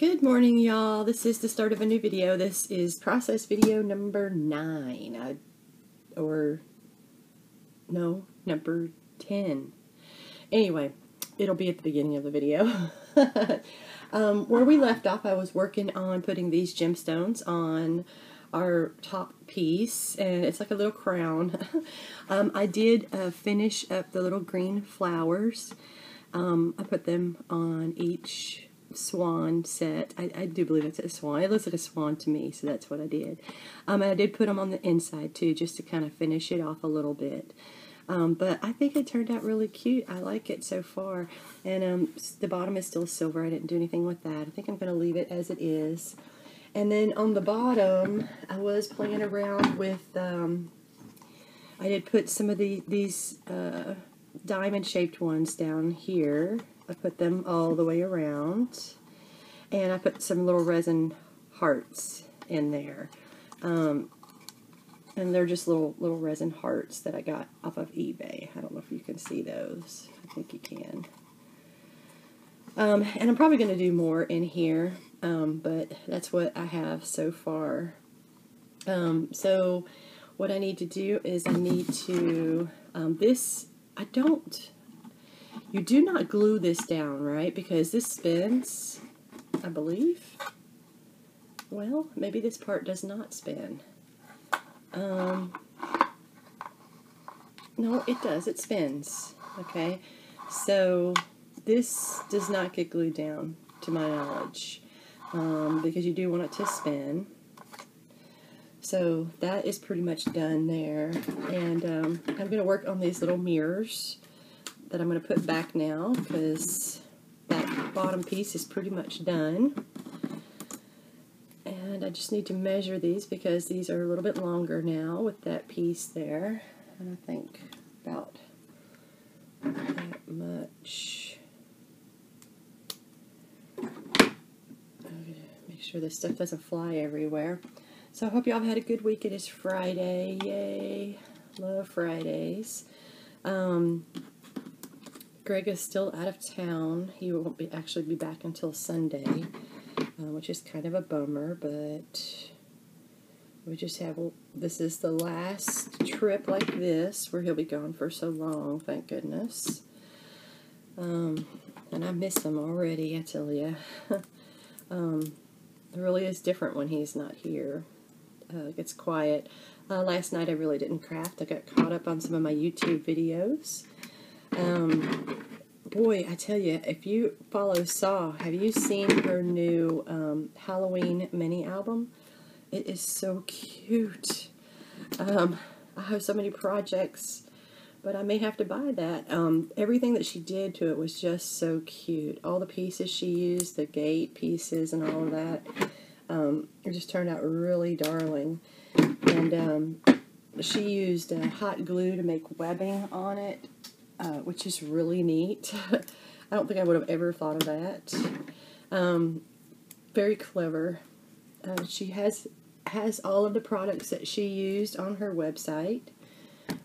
Good morning, y'all. This is the start of a new video. This is process video number 9. Number 10. Anyway, it'll be at the beginning of the video. Where we left off, I was working on putting these gemstones on our top piece, and it's like a little crown. I did finish up the little green flowers. I put them on each swan set. I do believe it's a swan. It looks like a swan to me, so that's what I did. And I did put them on the inside too, just to kind of finish it off a little bit. But I think it turned out really cute. I like it so far. And the bottom is still silver. I didn't do anything with that. I think I'm going to leave it as it is. And then on the bottom, I was playing around with, I did put some of these diamond-shaped ones down here. I put them all the way around, and I put some little resin hearts in there, and they're just little resin hearts that I got off of eBay. I don't know if you can see those. I think you can. And I'm probably going to do more in here, but that's what I have so far. So what I need to do is I need to, you do not glue this down, right? Because this spins, I believe. Well, maybe this part does not spin. No, it does. It spins. Okay. So this does not get glued down, to my knowledge, because you do want it to spin. So that is pretty much done there. And I'm going to work on these little mirrors that I'm going to put back now, because that bottom piece is pretty much done. And I just need to measure these, because these are a little bit longer now with that piece there. And I think about that much. I'm going to make sure this stuff doesn't fly everywhere. So I hope y'all have had a good week. It is Friday. Yay. Love Fridays. Greg is still out of town. He won't actually be back until Sunday, which is kind of a bummer, but we just have, this is the last trip like this where he'll be gone for so long, thank goodness. And I miss him already, I tell you. It really is different when he's not here. It gets quiet. Last night I really didn't craft. I got caught up on some of my YouTube videos. Boy, I tell you, if you follow Saw, have you seen her new Halloween mini album? It is so cute. I have so many projects, but I may have to buy that. Everything that she did to it was just so cute. All the pieces she used, the gate pieces and all of that, it just turned out really darling. And she used hot glue to make webbing on it, which is really neat. I don't think I would have ever thought of that. Very clever. She has all of the products that she used on her website.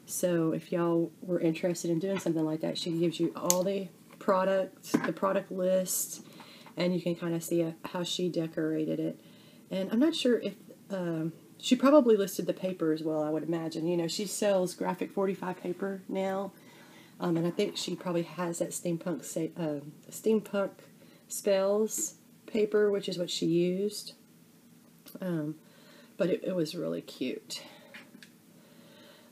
So if y'all were interested in doing something like that, she gives you all the products, the product list, and you can kind of see how she decorated it. And I'm not sure if she probably listed the paper as well, I would imagine. You know, she sells graphic 45 paper now. And I think she probably has that steampunk spells paper, which is what she used. But it was really cute.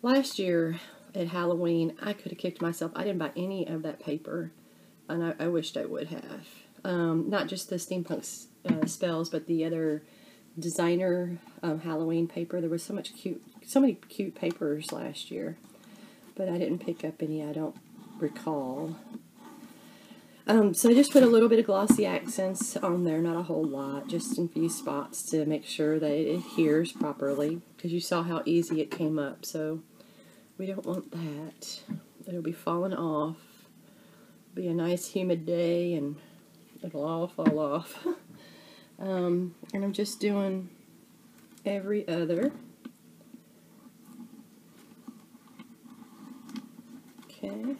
Last year at Halloween, I could have kicked myself. I didn't buy any of that paper, and I wished I would have. Not just the steampunk spells, but the other designer Halloween paper. There was so many cute papers last year. But I didn't pick up any, I don't recall. So I just put a little bit of glossy accents on there, not a whole lot, just in a few spots to make sure that it adheres properly, because you saw how easy it came up, so we don't want that. It'll be falling off. It'll be a nice humid day, and it'll all fall off. And I'm just doing every other. Okay.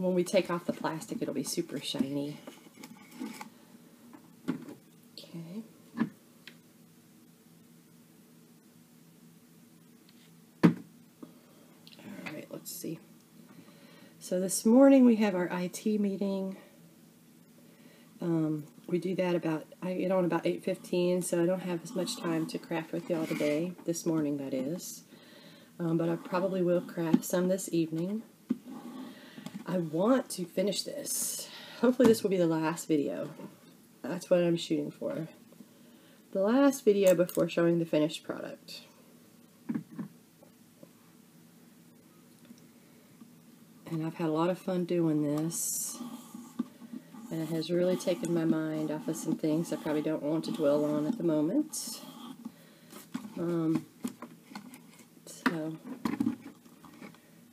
when we take off the plastic, it'll be super shiny. Okay. All right, let's see. So this morning we have our IT meeting. We do that I get on about 8:15, so I don't have as much time to craft with y'all today. This morning, that is. But I probably will craft some this evening. I want to finish this. Hopefully this will be the last video. That's what I'm shooting for. The last video before showing the finished product. And I've had a lot of fun doing this. And it has really taken my mind off of some things I probably don't want to dwell on at the moment. So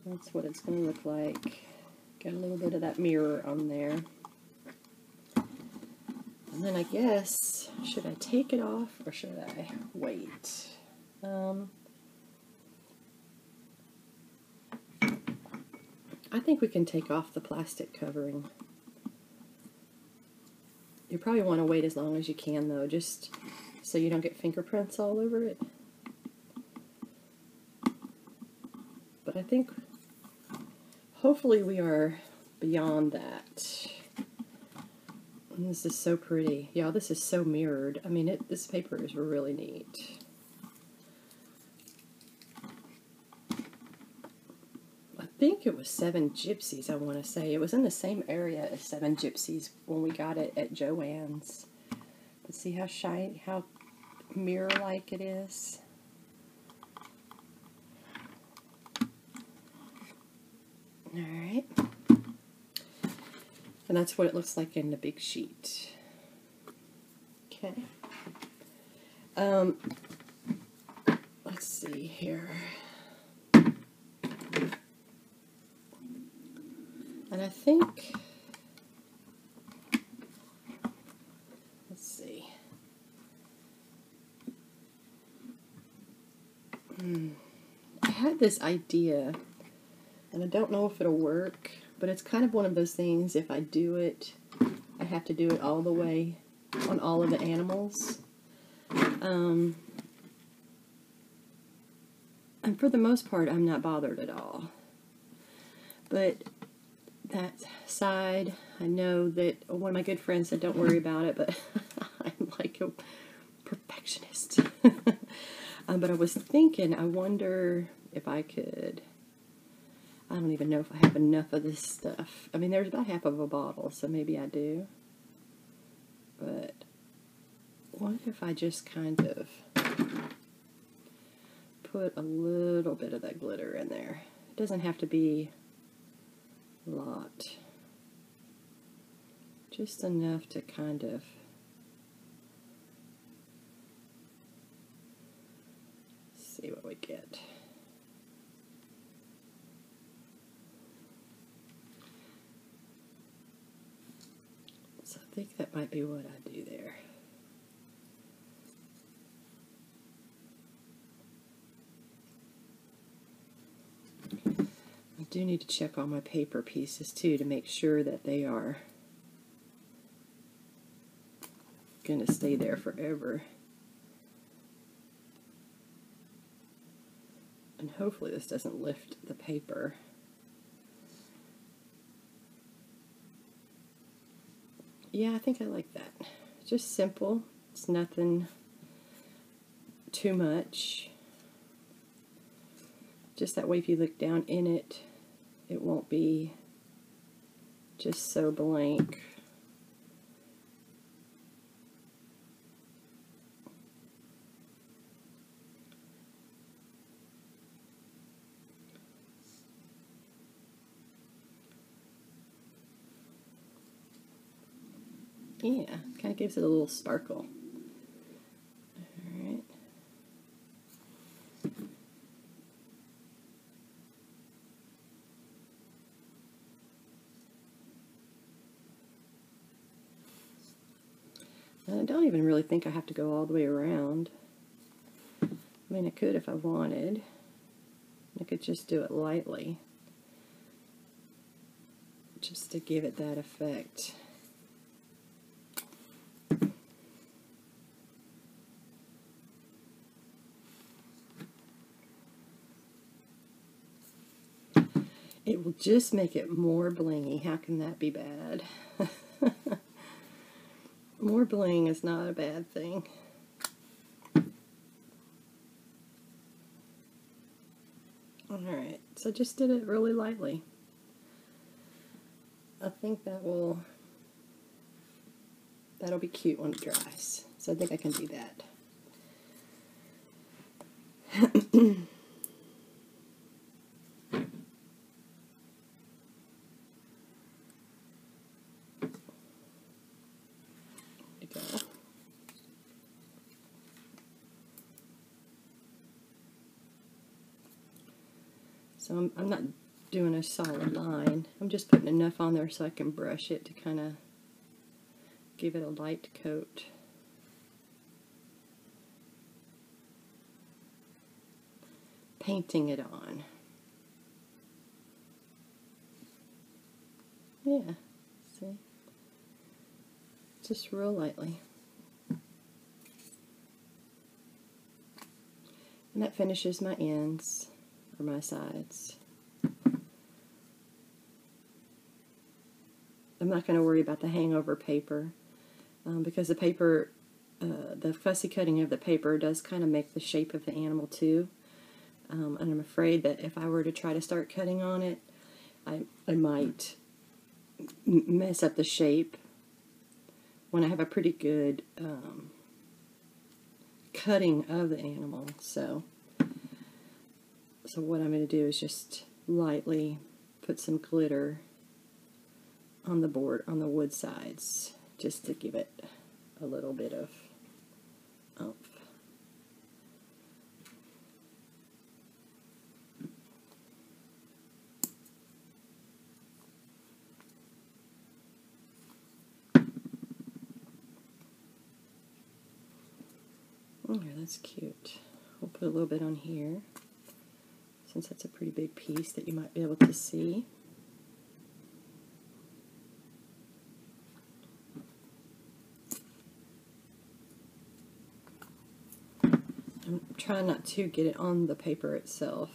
that's what it's going to look like. Got a little bit of that mirror on there. And then I guess, should I take it off or should I wait? I think we can take off the plastic covering. You probably want to wait as long as you can, though, just so you don't get fingerprints all over it. But I think, hopefully we are beyond that. And this is so pretty. Yeah, this is so mirrored. I mean, this paper is really neat. I think it was 7 Gypsies, I want to say. It was in the same area as 7 Gypsies when we got it at Joann's. But see how shiny, how mirror-like it is? Alright. And that's what it looks like in the big sheet. Okay. Let's see here. And I think, let's see. I had this idea, and I don't know if it'll work, but it's kind of one of those things, if I do it, I have to do it all the way on all of the animals. And for the most part, I'm not bothered at all. But that side, I know that one of my good friends said don't worry about it, but I'm like a perfectionist. But I was thinking, I wonder if I could, I don't even know if I have enough of this stuff. I mean, there's about half of a bottle, so maybe I do. But what if I just kind of put a little bit of that glitter in there? It doesn't have to be lot, just enough to kind of see what we get. So I think that might be what I do there. I do need to check all my paper pieces too to make sure that they are going to stay there forever. And hopefully this doesn't lift the paper. Yeah, I think I like that. Just simple. It's nothing too much. Just that way if you look down in it, it won't be just so blank. Yeah, kind of gives it a little sparkle. Alright. And I don't even really think I have to go all the way around. I mean, I could if I wanted. I could just do it lightly. just to give it that effect. It will just make it more blingy. How can that be bad? More bling is not a bad thing. Alright, so I just did it really lightly. I think that'll be cute when it dries. So I think I can do that. So I'm not doing a solid line. I'm just putting enough on there so I can brush it to kind of give it a light coat. Painting it on. Yeah, see? Just real lightly. And that finishes my ends. My sides. I'm not going to worry about the hangover paper because the paper, the fussy cutting of the paper does kind of make the shape of the animal too. And I'm afraid that if I were to try to start cutting on it, I might mess up the shape when I have a pretty good cutting of the animal. So what I'm going to do is just lightly put some glitter on the board, on the wood sides, just to give it a little bit of oomph. Oh, that's cute. We'll put a little bit on here, since that's a pretty big piece that you might be able to see. I'm trying not to get it on the paper itself.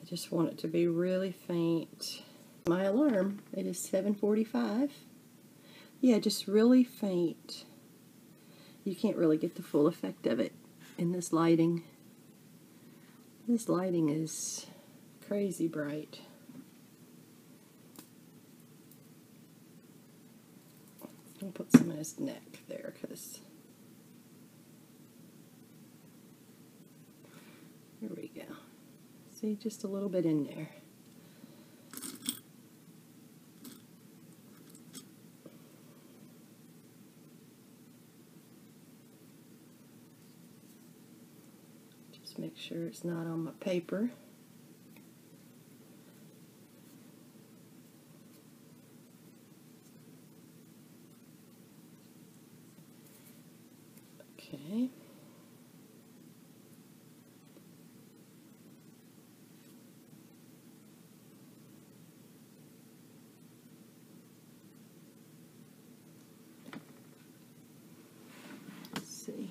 I just want it to be really faint. My alarm, it is 7:45. Yeah, just really faint. You can't really get the full effect of it in this lighting. This lighting is crazy bright. I'll put some in his neck there, because here we go. See, just a little bit in there. Just make sure it's not on my paper. Okay. Let's see.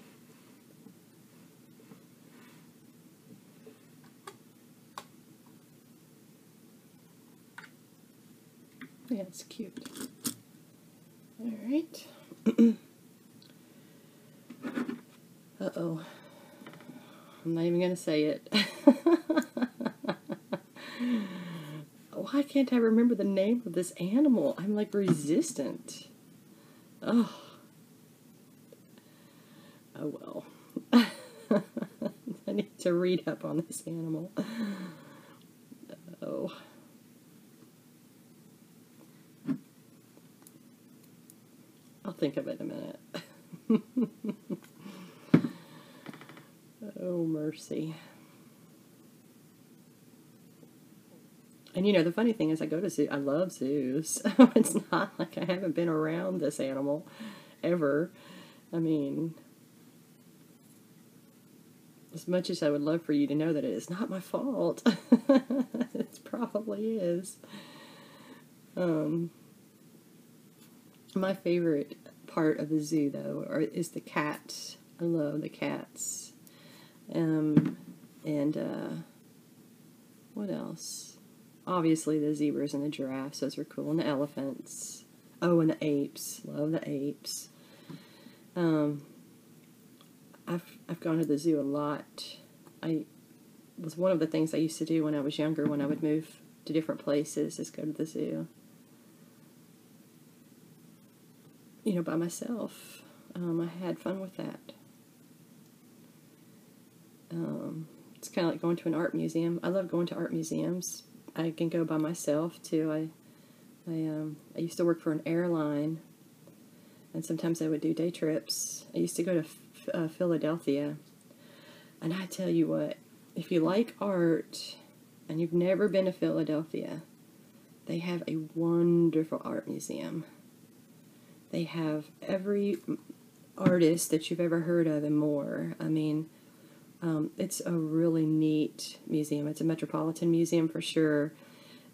Yeah, it's cute. All right. Uh-oh. I'm not even going to say it. Why can't I remember the name of this animal? I'm like resistant. Oh. Oh well. I need to read up on this animal. Oh. I'll think of it in a minute. Oh, mercy. And you know, the funny thing is I go to zoo. I love zoos. It's not like I haven't been around this animal ever. I mean, as much as I would love for you to know that it is not my fault, it probably is. My favorite part of the zoo, though, is the cats. I love the cats. And what else? Obviously, the zebras and the giraffes. Those are cool. And the elephants. Oh, and the apes. Love the apes. I've gone to the zoo a lot. It was one of the things I used to do when I was younger, when I would move to different places, is go to the zoo. You know, by myself. I had fun with that. It's kind of like going to an art museum. I love going to art museums. I can go by myself too. I used to work for an airline, and sometimes I would do day trips. I used to go to Philadelphia, and I tell you what, if you like art and you've never been to Philadelphia, they have a wonderful art museum. They have every artist that you've ever heard of and more. I mean, it's a really neat museum. It's a metropolitan museum for sure.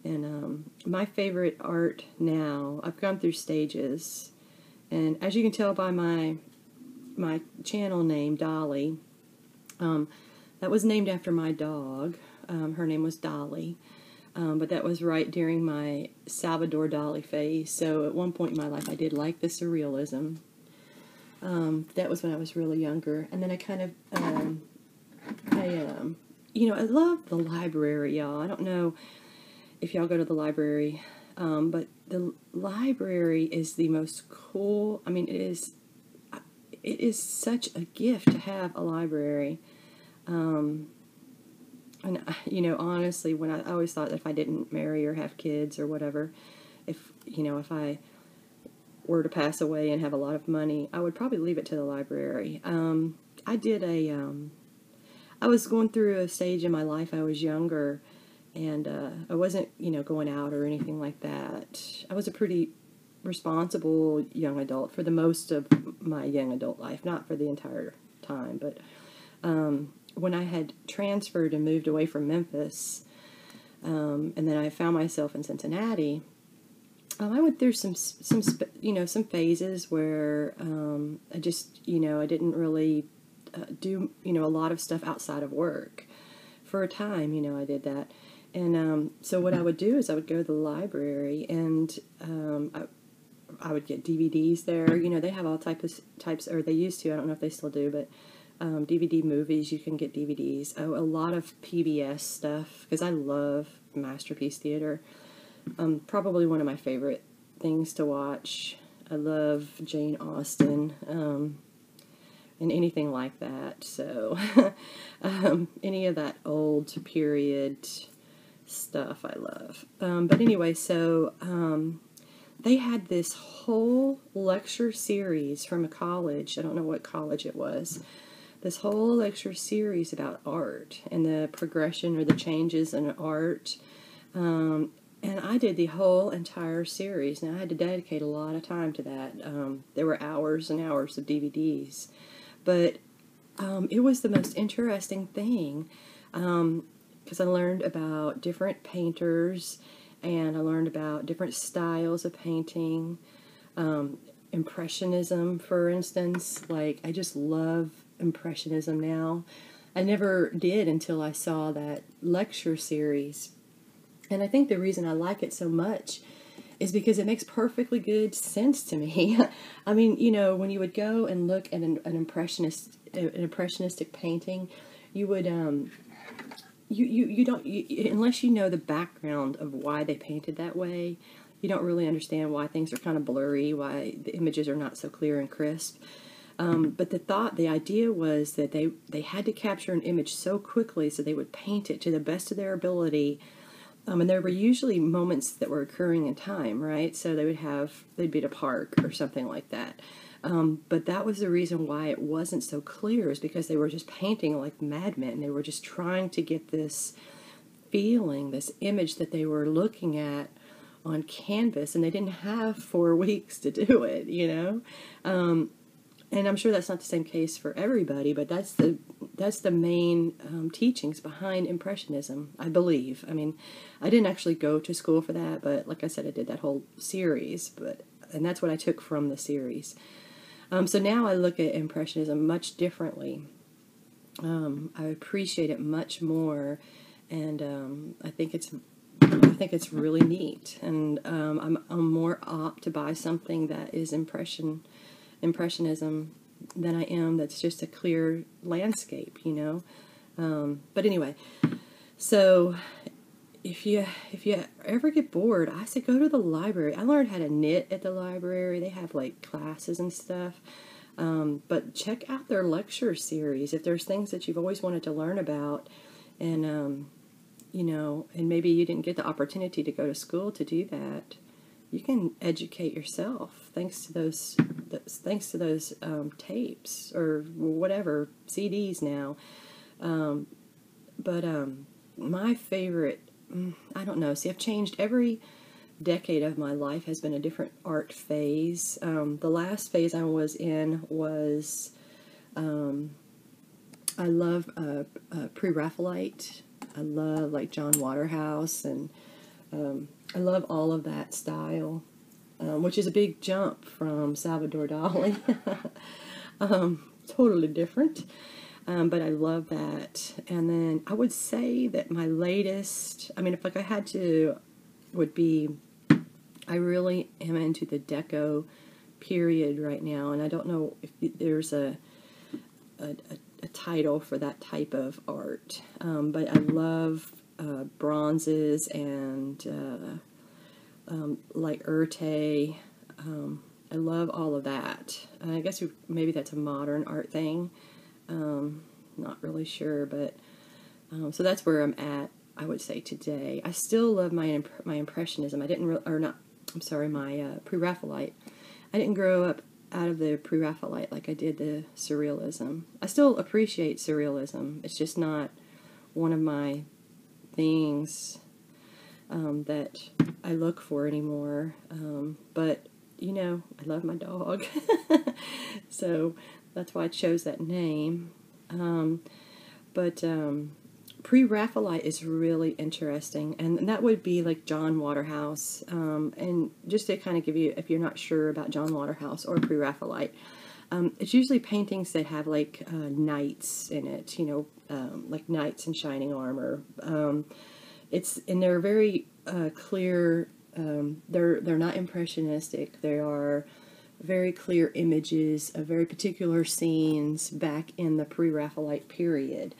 And my favorite art now, I've gone through stages. And as you can tell by my channel name, Dolly, that was named after my dog. Her name was Dolly. But that was right during my Salvador Dali phase. So at one point in my life, I did like the surrealism. That was when I was really younger. And then I kind of, I love the library, y'all. I don't know if y'all go to the library, but the library is the most cool. I mean, it is such a gift to have a library. And, honestly, when I always thought that if I didn't marry or have kids or whatever, if I were to pass away and have a lot of money, I would probably leave it to the library. I was going through a stage in my life. I was younger, and I wasn't, going out or anything like that. I was a pretty responsible young adult for the most of my young adult life, not for the entire time, but when I had transferred and moved away from Memphis, and then I found myself in Cincinnati, I went through some phases where I just, I didn't really do, a lot of stuff outside of work. For a time, I did that. And so what I would do is I would go to the library, and I would get DVDs there. They have all types, or they used to. I don't know if they still do, but DVD movies, you can get DVDs. Oh, a lot of PBS stuff, because I love Masterpiece Theater. Probably one of my favorite things to watch. I love Jane Austen, and anything like that. So, any of that old period stuff I love. But anyway, so they had this whole lecture series from a college. I don't know what college it was. This whole lecture series about art and the progression or the changes in art. And I did the whole entire series. Now, I had to dedicate a lot of time to that. There were hours and hours of DVDs. But it was the most interesting thing, because I learned about different painters, and I learned about different styles of painting. Impressionism, for instance. Like, I just love Impressionism now. I never did until I saw that lecture series. And I think the reason I like it so much is because it makes perfectly good sense to me. I mean, when you would go and look at an impressionistic painting, you would you don't, unless you know the background of why they painted that way, you don't really understand why things are kind of blurry, why the images are not so clear and crisp. But the idea was that they had to capture an image so quickly, so they would paint it to the best of their ability. And there were usually moments that were occurring in time, right? So they'd be at a park or something like that. But that was the reason why it wasn't so clear, is because they were just painting like madmen. They were just trying to get this feeling, this image that they were looking at on canvas, and they didn't have 4 weeks to do it, And I'm sure that's not the same case for everybody, but that's that's the main teachings behind Impressionism, I believe. I mean, I didn't actually go to school for that, but like I said, I did that whole series, and that's what I took from the series. So now I look at Impressionism much differently. I appreciate it much more, and I think it's really neat. And I'm more apt to buy something that is Impressionism than I am that's just a clear landscape, you know. But anyway, so if you ever get bored, I say go to the library. I learned how to knit at the library. They have like classes and stuff. But check out their lecture series if there's things that you've always wanted to learn about, and you know, and maybe you didn't get the opportunity to go to school to do that. You can educate yourself thanks to those tapes or whatever, CDs now. But my favorite, I don't know. See, I've changed. Every decade of my life has been a different art phase. The last phase I was in was, I love Pre-Raphaelite. I love like John Waterhouse, and I love all of that style, which is a big jump from Salvador Dali. Totally different. But I love that. And then I would say that my latest, I mean, if like I had to, would be, I really am into the Deco period right now, and I don't know if there's a title for that type of art, but I love bronzes and like Urte. I love all of that. I guess maybe that's a modern art thing. Not really sure, but so that's where I'm at. I would say today. I still love my Impressionism. I didn't my Pre-Raphaelite. I didn't grow up out of the Pre-Raphaelite like I did the Surrealism. I still appreciate Surrealism. It's just not one of my things that I look for anymore. But, you know, I love my dog. So that's why I chose that name. Pre-Raphaelite is really interesting, and that would be like John Waterhouse. And just to kind of give you, if you're not sure about John Waterhouse or Pre-Raphaelite, it's usually paintings that have like knights in it, you know, like knights in shining armor. And they're very clear. They're not impressionistic. They are very clear images of very particular scenes back in the Pre-Raphaelite period.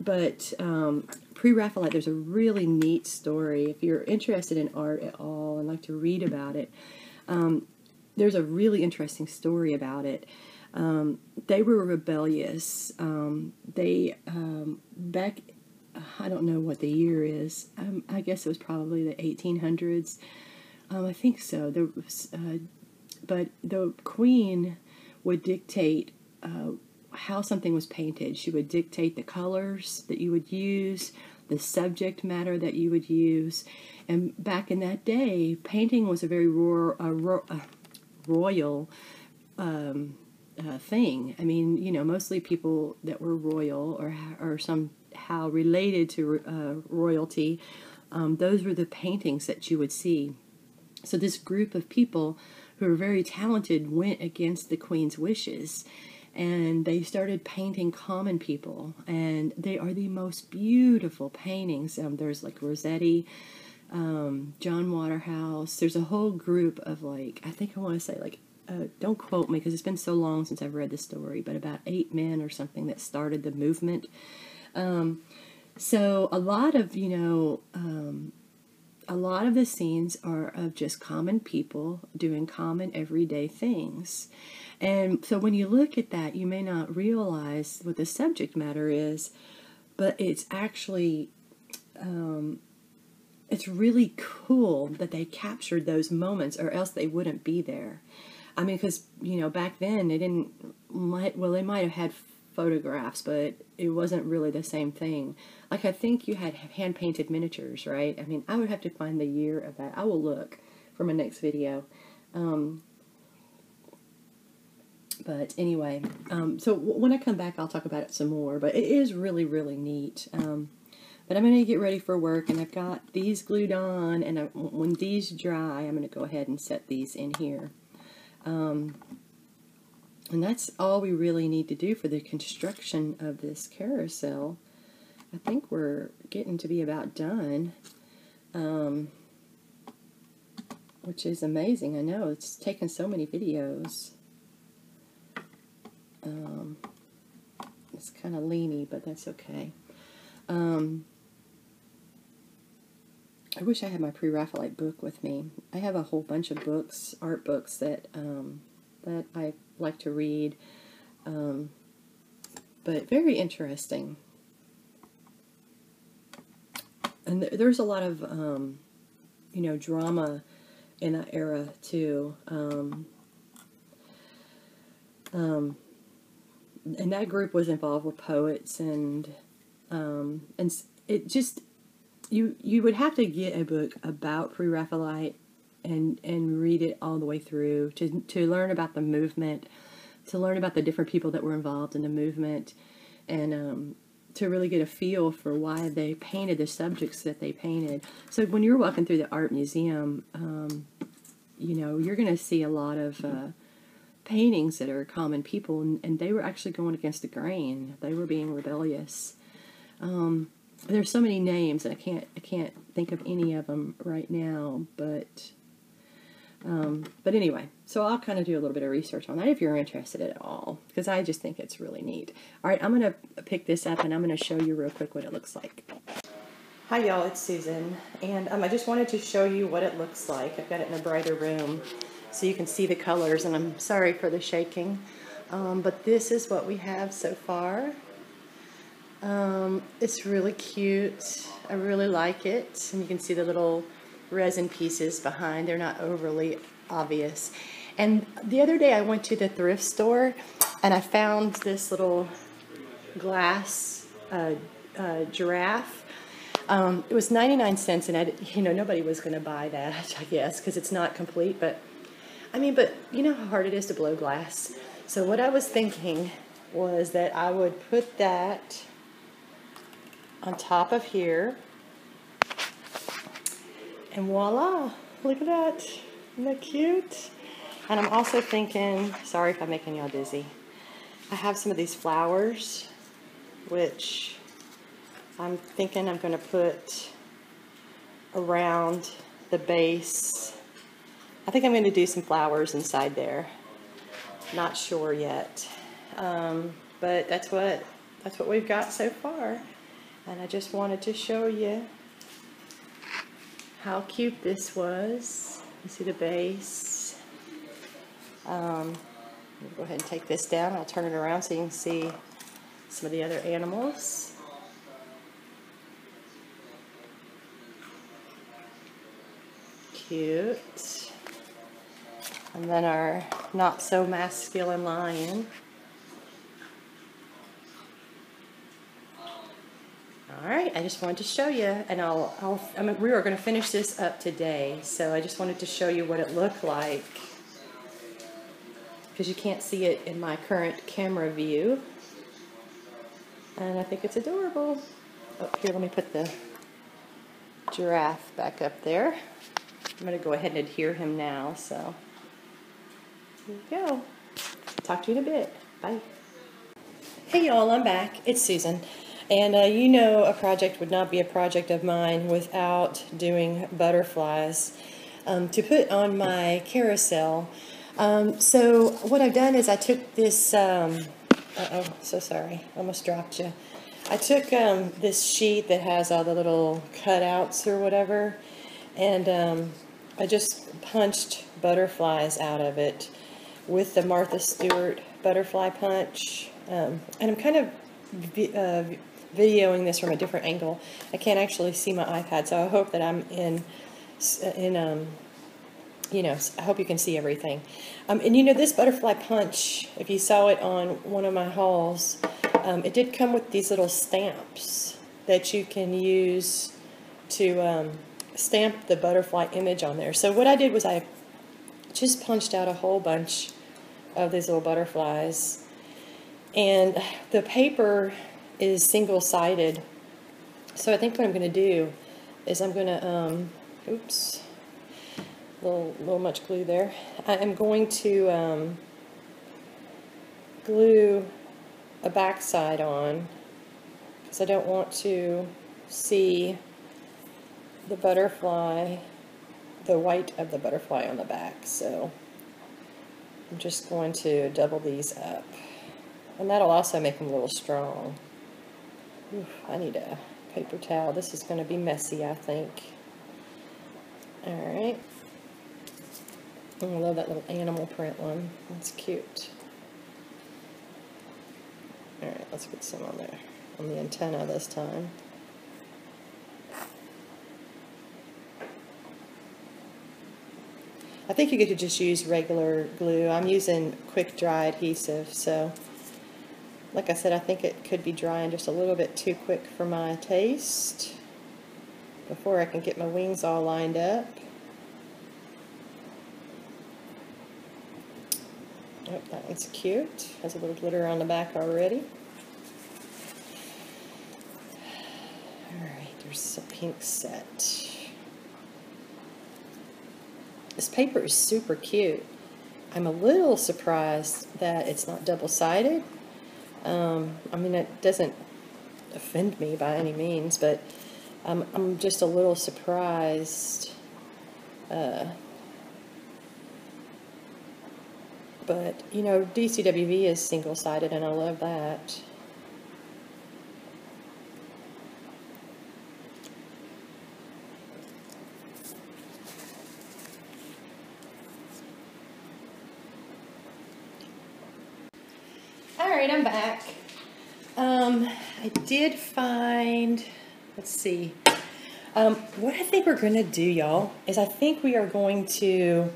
Pre-Raphaelite, there's a really neat story. If you're interested in art at all and like to read about it, there's a really interesting story about it. They were rebellious. Back, I don't know what the year is. I guess it was probably the 1800s. I think so. There was, but the queen would dictate how something was painted. She would dictate the colors that you would use, the subject matter that you would use. And back in that day, painting was a very royal thing. I mean, you know, mostly people that were royal or somehow related to royalty, those were the paintings that you would see. So this group of people who were very talented went against the queen's wishes, and they started painting common people, and they are the most beautiful paintings. There's like Rossetti, John Waterhouse. There's a whole group of like, I think I want to say like, don't quote me because it's been so long since I've read the story, but about 8 men or something that started the movement. So a lot of, you know, a lot of the scenes are of just common people doing common everyday things. And so when you look at that, you may not realize what the subject matter is, but it's actually, it's really cool that they captured those moments, or else they wouldn't be there. I mean, because, you know, back then they they might have had photographs, but it wasn't really the same thing. Like, I think you had hand-painted miniatures, right? I mean, I would have to find the year of that. But anyway, so when I come back, I'll talk about it some more. But it is really, really neat. But I'm going to get ready for work, and I've got these glued on, and when these dry, I'm going to go ahead and set these in here. And that's all we really need to do for the construction of this carousel. I think we're getting to be about done, which is amazing. I know, it's taken so many videos. It's kind of leany, but that's okay. I wish I had my Pre-Raphaelite book with me. I have a whole bunch of books, art books, that that I like to read, but very interesting. And there's a lot of, you know, drama in that era too. And that group was involved with poets, and it just, you would have to get a book about Pre-Raphaelite and read it all the way through to learn about the movement, to learn about the different people that were involved in the movement, and to really get a feel for why they painted the subjects that they painted. So when you're walking through the art museum, you know, you're going to see a lot of paintings that are common people, and they were actually going against the grain. They were being rebellious. There's so many names, and I can't think of any of them right now, but anyway, so I'll kind of do a little bit of research on that if you're interested at all, because I just think it's really neat. All right, I'm going to pick this up, and I'm going to show you real quick what it looks like. Hi y'all, it's Susan, and I just wanted to show you what it looks like. I've got it in a brighter room so you can see the colors, and I'm sorry for the shaking, but this is what we have so far. It's really cute. I really like it, and you can see the little resin pieces behind. They're not overly obvious. And the other day I went to the thrift store, and I found this little glass giraffe. It was 99 cents, and you know, nobody was going to buy that, I guess, because it's not complete. But I mean, but you know how hard it is to blow glass. So what I was thinking was that I would put that on top of here, and voila, look at that. Isn't that cute? And I'm also thinking, sorry if I'm making y'all dizzy, I have some of these flowers, which I'm thinking I'm going to put around the base. I think I'm going to do some flowers inside there. Not sure yet, but that's what we've got so far. And I just wanted to show you how cute this was. You see the base. I'll go ahead and take this down. I'll turn it around so you can see some of the other animals. Cute. And then our not so masculine lion. Alright, I just wanted to show you, and I mean, we are going to finish this up today, so I just wanted to show you what it looked like, because you can't see it in my current camera view, and I think it's adorable. Oh, here, let me put the giraffe back up there. I'm going to go ahead and adhere him now, so here we go. Talk to you in a bit. Bye. Hey y'all, I'm back. It's Susan. And you know, a project would not be a project of mine without doing butterflies to put on my carousel. So what I've done is I took this, uh-oh, so sorry, almost dropped you. I took this sheet that has all the little cutouts or whatever, and I just punched butterflies out of it with the Martha Stewart butterfly punch. And I'm kind of videoing this from a different angle. I can't actually see my iPad, so I hope that I'm you know, I hope you can see everything. And you know, this butterfly punch, if you saw it on one of my hauls, it did come with these little stamps that you can use to stamp the butterfly image on there. So what I did was I just punched out a whole bunch of these little butterflies. And the paper is single-sided. So I think what I'm going to do is I'm going to, oops, a little much glue there. I am going to glue a backside on because I don't want to see the butterfly, the white of the butterfly on the back. So I'm just going to double these up. And that'll also make them a little strong. Oof, I need a paper towel. This is going to be messy, I think. Alright. I love that little animal print one. That's cute. Alright, let's get some on there. On the antenna this time. I think you could just use regular glue. I'm using quick dry adhesive, so like I said, I think it could be drying just a little bit too quick for my taste before I can get my wings all lined up. Oh, that one's cute. Has a little glitter on the back already. Alright, there's a pink set. This paper is super cute. I'm a little surprised that it's not double-sided. I mean, it doesn't offend me by any means, but I'm just a little surprised. But, you know, DCWV is single-sided, and I love that. Alright, I'm back. I did find, let's see, what I think we're going to do, y'all, is I think we are going to,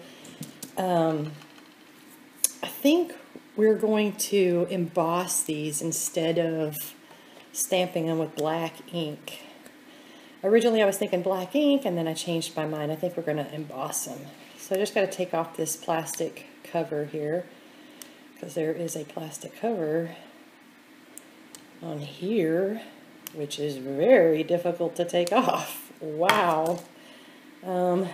emboss these instead of stamping them with black ink. Originally I was thinking black ink, and then I changed my mind. I think we're going to emboss them. So I just got to take off this plastic cover here, because there is a plastic cover on here, which is very difficult to take off. Wow. I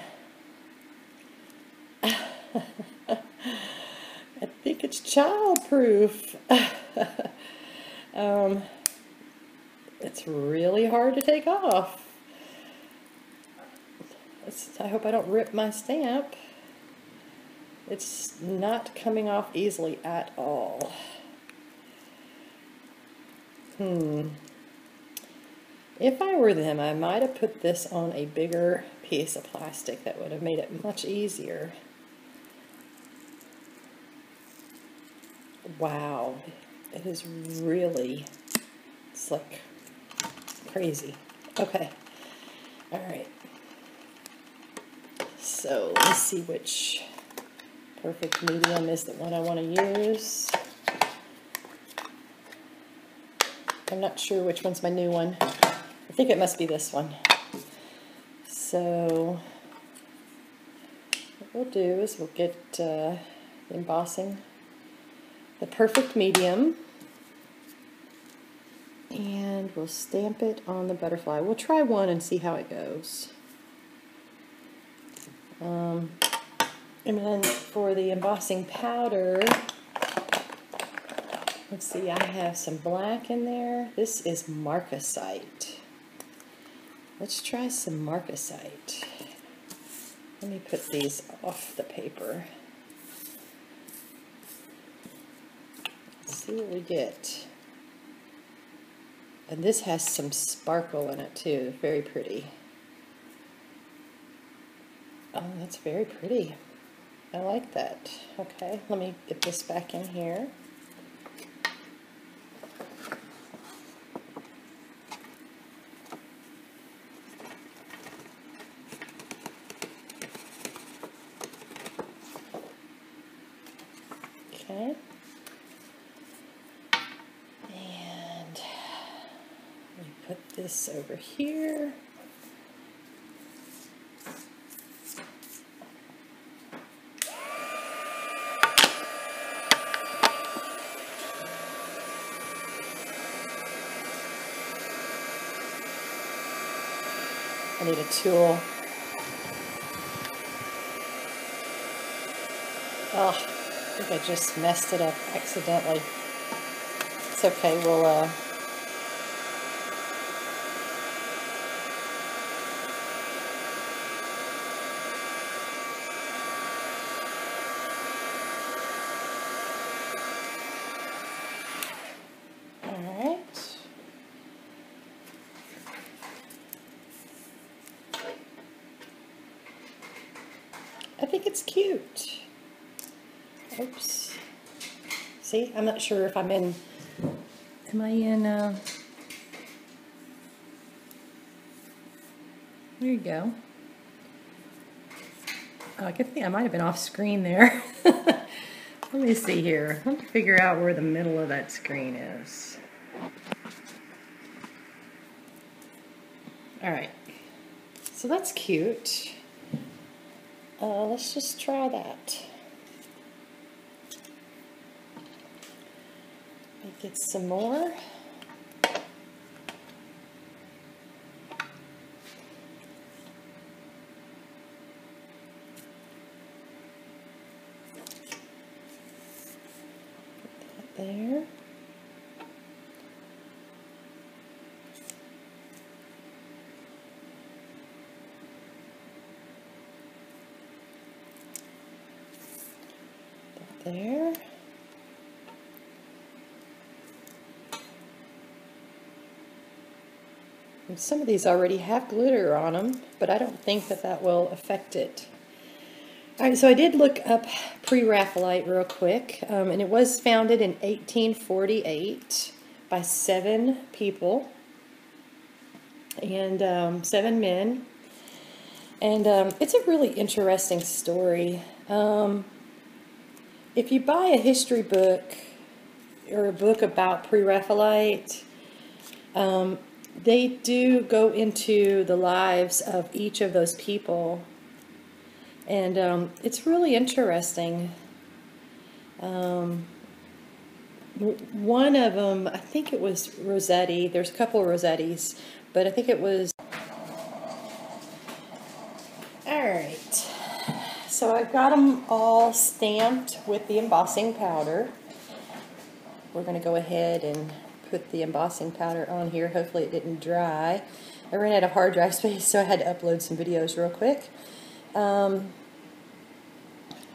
think it's child-proof. It's really hard to take off. I hope I don't rip my stamp. It's not coming off easily at all. If I were them, I might have put this on a bigger piece of plastic. That would have made it much easier. Wow, it is really, it's like crazy. Okay, all right. So let's see which perfect medium is the one I want to use. I'm not sure which one's my new one. I think it must be this one. So what we'll do is we'll get embossing the perfect medium, and we'll stamp it on the butterfly. We'll try one and see how it goes. And then for the embossing powder, let's see, I have some black in there. This is marcasite. Let's try some marcasite. Let me put these off the paper. Let's see what we get. And this has some sparkle in it too. Very pretty. Oh, that's very pretty. I like that. Okay, let me get this back in here. Okay. And let me put this over here. I need a tool. Oh, I think I just messed it up accidentally. It's okay, we'll alright. I think it's cute. Oops. See, I'm not sure if I'm in, am I in, there you go. Oh, I think I might have been off screen there. Let me see here. I have to figure out where the middle of that screen is. Alright, so that's cute. Let's just try that. Get some more. Put that there. Put that there. And some of these already have glitter on them, but I don't think that that will affect it. Alright, so I did look up Pre-Raphaelite real quick, and it was founded in 1848 by 7 people, and 7 men. And it's a really interesting story. If you buy a history book or a book about Pre-Raphaelite, they do go into the lives of each of those people, and it's really interesting. One of them, I think it was Rossetti. There's a couple of Rossettis, but I think it was... Alright, so I've got them all stamped with the embossing powder. We're going to go ahead and put the embossing powder on here. Hopefully it didn't dry. I ran out of hard drive space, so I had to upload some videos real quick.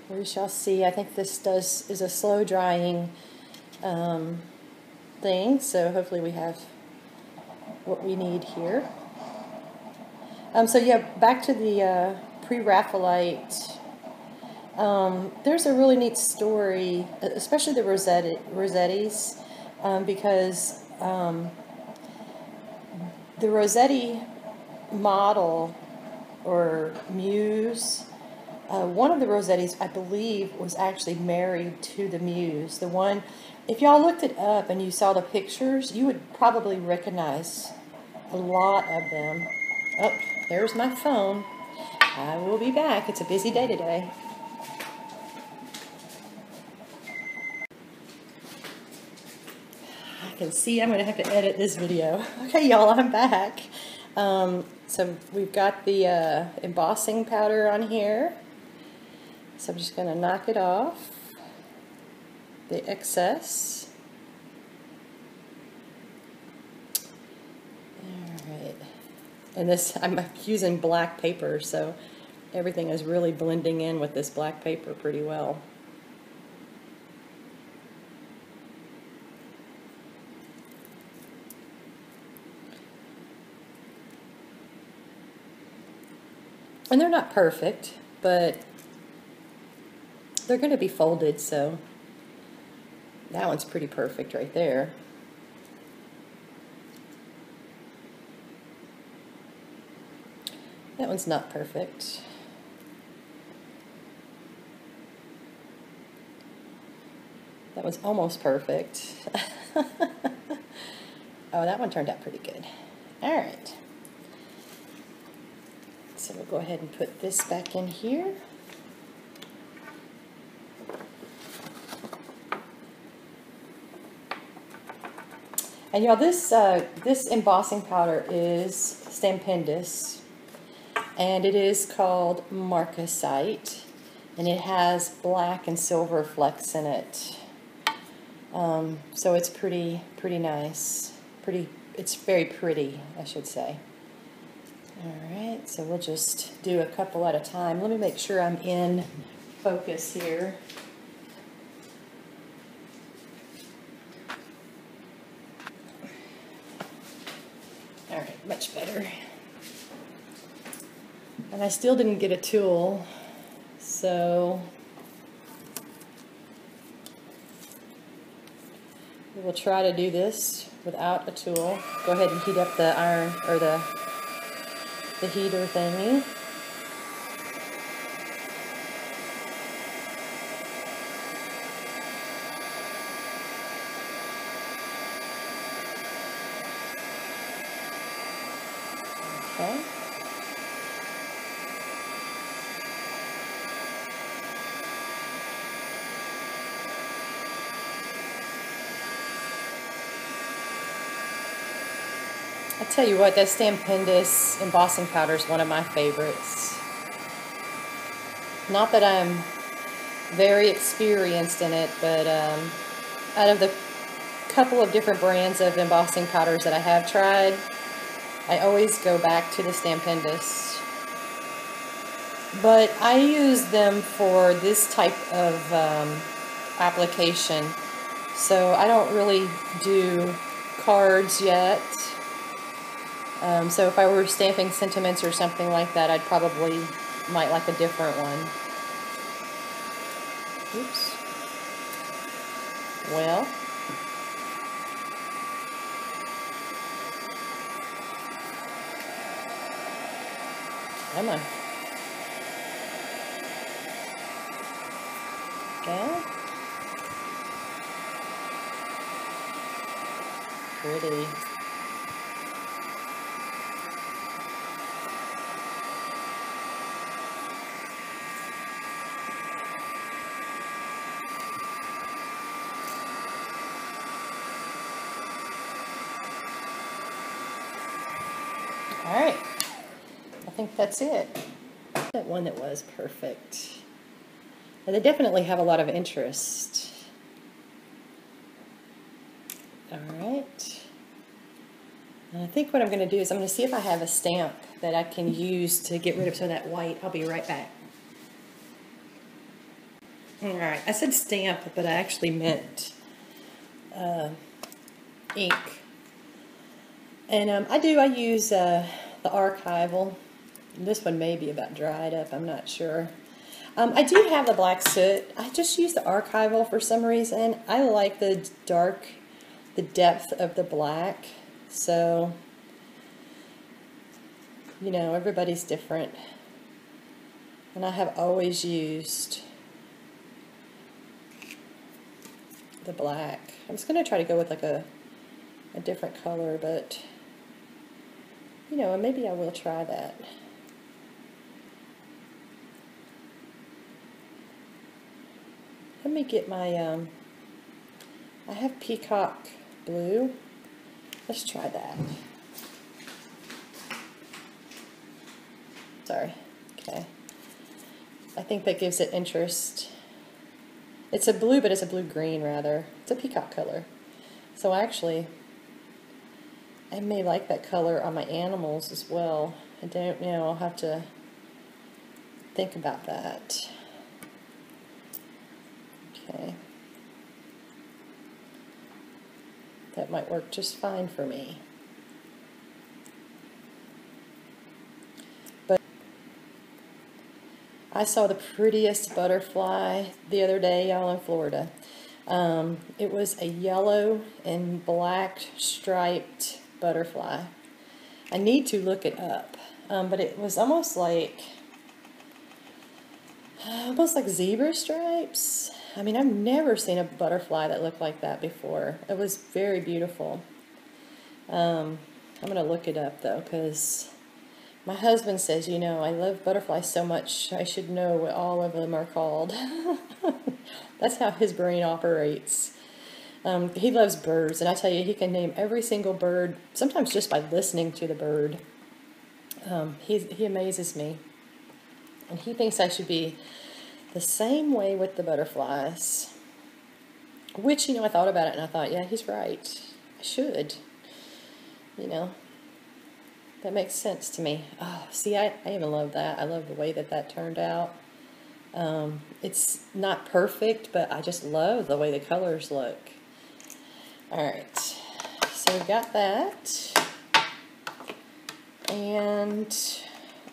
We shall see. I think this is a slow drying thing, so hopefully we have what we need here. So yeah, back to the Pre-Raphaelite. There's a really neat story, especially the Rossettis, because the Rossetti model or muse, one of the Rossettis, I believe, was actually married to the muse. The one, if y'all looked it up and you saw the pictures, you would probably recognize a lot of them. Oh, there's my phone. I will be back. It's a busy day today. I can see I'm going to have to edit this video. Okay, y'all, I'm back. So we've got the embossing powder on here. So I'm just going to knock it off, the excess. Alright. And this, I'm using black paper, so everything is really blending in with this black paper pretty well. And they're not perfect, but they're going to be folded, so that one's pretty perfect right there. That one's not perfect. That one's almost perfect. Oh, that one turned out pretty good. All right. So we'll go ahead and put this back in here. And y'all, this embossing powder is Stampendous. and it is called marcasite, and it has black and silver flecks in it. So it's pretty nice. It's very pretty, I should say. Alright, so we'll just do a couple at a time. Let me make sure I'm in focus here. Alright, much better. And I still didn't get a tool, so we will try to do this without a tool. Go ahead and heat up the iron, or the heater thingy. Okay. I tell you what, that Stampendous embossing powder is one of my favorites. Not that I'm very experienced in it, but out of the couple of different brands of embossing powders that I have tried, I always go back to the Stampendous. But I use them for this type of application, so I don't really do cards yet. So if I were stamping sentiments or something like that, I'd probably might like a different one. Oops. Well. Come on. Okay. Pretty. Alright, I think that's it. That one that was perfect. And they definitely have a lot of interest. Alright. And I think what I'm going to do is I'm going to see if I have a stamp that I can use to get rid of some of that white. I'll be right back. Alright, I said stamp, but I actually meant ink. And I use the archival. This one may be about dried up, I'm not sure. I do have the black soot. I just use the archival for some reason. I like the depth of the black. So, you know, everybody's different. And I have always used the black. I was going to try to go with like a different color, but you know, maybe I will try that. Let me get my, I have peacock blue. Let's try that. Sorry. Okay. I think that gives it interest. It's a blue, but it's a blue-green rather. It's a peacock color. So actually, I may like that color on my animals as well. I don't know, I'll have to think about that. Okay. That might work just fine for me. But I saw the prettiest butterfly the other day, y'all, in Florida. It was a yellow and black striped butterfly. I need to look it up, but it was almost like zebra stripes. I mean, I've never seen a butterfly that looked like that before. It was very beautiful. I'm gonna look it up though, because my husband says, you know, I love butterflies so much, I should know what all of them are called. That's how his brain operates. He loves birds, and I tell you, he can name every single bird, sometimes just by listening to the bird. He amazes me. And he thinks I should be the same way with the butterflies. Which, I thought about it and I thought, yeah, he's right. I should. That makes sense to me. Oh, see, I even love that. I love the way that turned out. It's not perfect, but I just love the way the colors look. Alright, so we've got that. And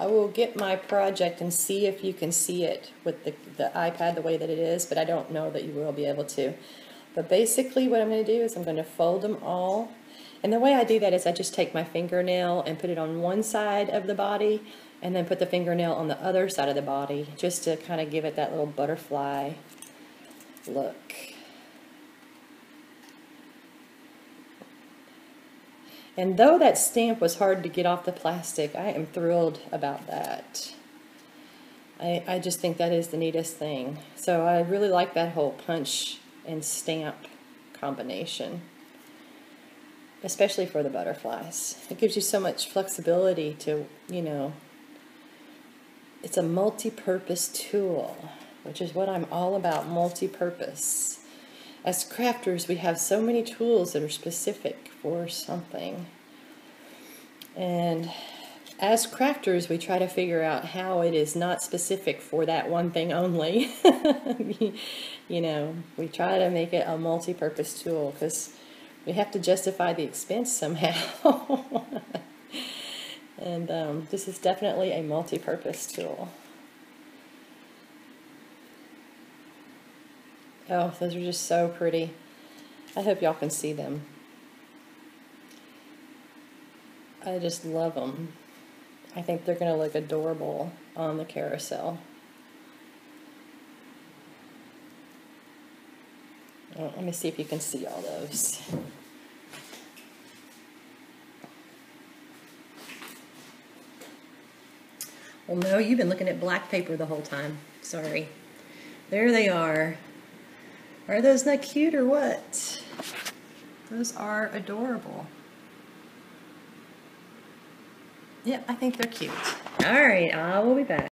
I will get my project and see if you can see it with the iPad the way that it is, but I don't know that you will be able to. But basically what I'm going to do is I'm going to fold them all. And the way I do that is I just take my fingernail and put it on one side of the body and then put the fingernail on the other side of the body just to kind of give it that little butterfly look. And though that stamp was hard to get off the plastic, I am thrilled about that. I just think that is the neatest thing. So I really like that whole punch and stamp combination, especially for the butterflies. It gives you so much flexibility to, it's a multi-purpose tool, which is what I'm all about, multi-purpose. As crafters, we have so many tools that are specific for something. And as crafters, we try to figure out how it is not specific for that one thing only. We try to make it a multi-purpose tool because we have to justify the expense somehow. And this is definitely a multi-purpose tool. Oh, those are just so pretty. I hope y'all can see them. I just love them. I think they're going to look adorable on the carousel. Oh, let me see if you can see all those. Well, no, you've been looking at black paper the whole time. Sorry. There they are. Are those not cute or what? Those are adorable. Yep, I think they're cute. All right, I will be back.